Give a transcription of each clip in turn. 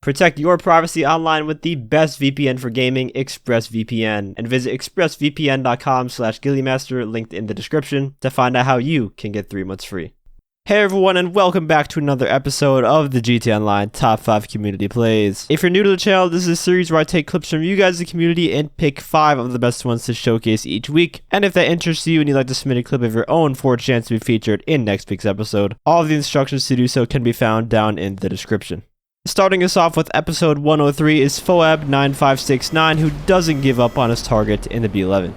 Protect your privacy online with the best VPN for gaming, ExpressVPN, and visit expressvpn.com/GhillieMaster, linked in the description, to find out how you can get 3 months free. Hey everyone, and welcome back to another episode of the GTA Online Top 5 Community Plays. If you're new to the channel, this is a series where I take clips from you guys, the community, and pick 5 of the best ones to showcase each week. And if that interests you and you'd like to submit a clip of your own for a chance to be featured in next week's episode, all of the instructions to do so can be found down in the description. Starting us off with episode 103 is Foab9569, who doesn't give up on his target in the B11.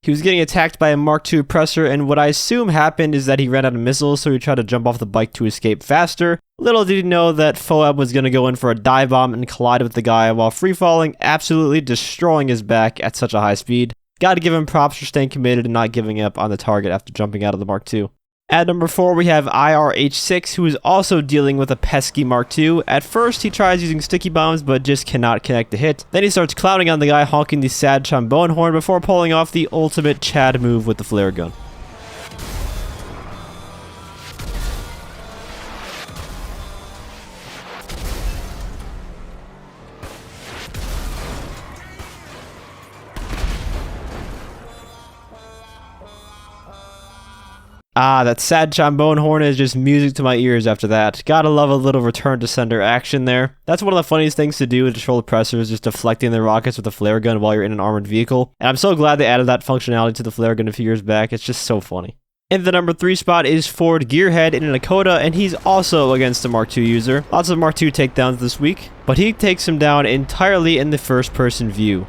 He was getting attacked by a Mark II Oppressor, and what I assume happened is that he ran out of missiles, so he tried to jump off the bike to escape faster. Little did he know that Foab was going to go in for a dive bomb and collide with the guy while free-falling, absolutely destroying his back at such a high speed. Gotta give him props for staying committed and not giving up on the target after jumping out of the Mark II. At number 4, we have IRH6, who is also dealing with a pesky Mark II. At first, he tries using sticky bombs, but just cannot connect the hit. Then he starts clowning on the guy, honking the sad trombone horn before pulling off the ultimate Chad move with the flare gun. That sad trombone horn is just music to my ears after that. Gotta love a little return to sender action there. That's one of the funniest things to do with control oppressors, just deflecting the rockets with a flare gun while you're in an armored vehicle. And I'm so glad they added that functionality to the flare gun a few years back. It's just so funny. In the number 3 spot is Ford Gearhead in a Dakota, and he's also against a Mark II user. Lots of Mark II takedowns this week, but he takes him down entirely in the first-person view.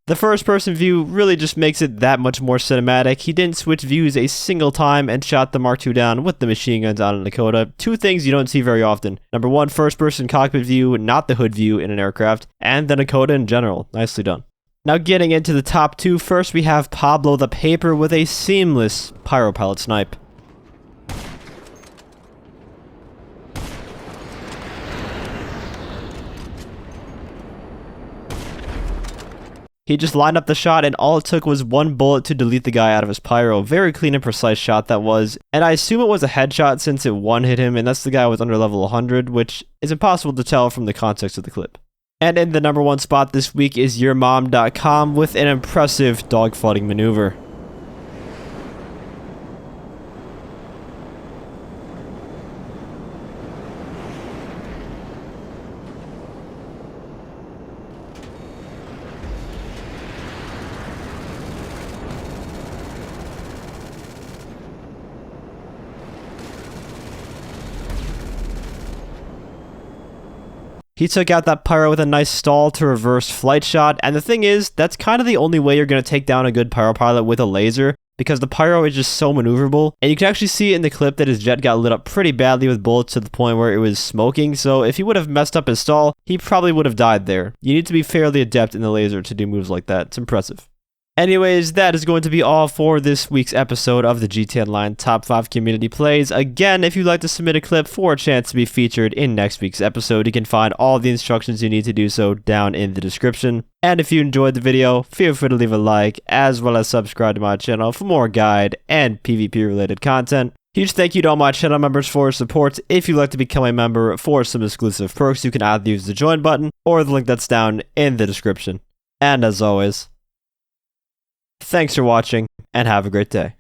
The first-person view really just makes it that much more cinematic. He didn't switch views a single time and shot the Mark II down with the machine guns on a Dakota. 2 things you don't see very often. Number 1, first-person cockpit view, not the hood view in an aircraft, and the Dakota in general. Nicely done. Now getting into the top 2, first we have Pablo the Paper with a seamless Pyro pilot snipe. He just lined up the shot, and all it took was 1 bullet to delete the guy out of his pyro. Very clean and precise shot that was, and I assume it was a headshot since it one-hit him, and that's the guy was under level 100, which is impossible to tell from the context of the clip. And in the number 1 spot this week is YourMom.com with an impressive dogfighting maneuver. He took out that Pyro with a nice stall to reverse flight shot, and the thing is, that's kind of the only way you're going to take down a good Pyro pilot with a laser, because the Pyro is just so maneuverable, and you can actually see in the clip that his jet got lit up pretty badly with bullets to the point where it was smoking, so if he would have messed up his stall, he probably would have died there. You need to be fairly adept in the laser to do moves like that. It's impressive. Anyways, that is going to be all for this week's episode of the GTA Online Top 5 Community Plays. Again, if you'd like to submit a clip for a chance to be featured in next week's episode, you can find all the instructions you need to do so down in the description. And if you enjoyed the video, feel free to leave a like, as well as subscribe to my channel for more guide and PvP related content. Huge thank you to all my channel members for your support. If you'd like to become a member for some exclusive perks, you can either use the join button or the link that's down in the description. And as always, thanks for watching, and have a great day.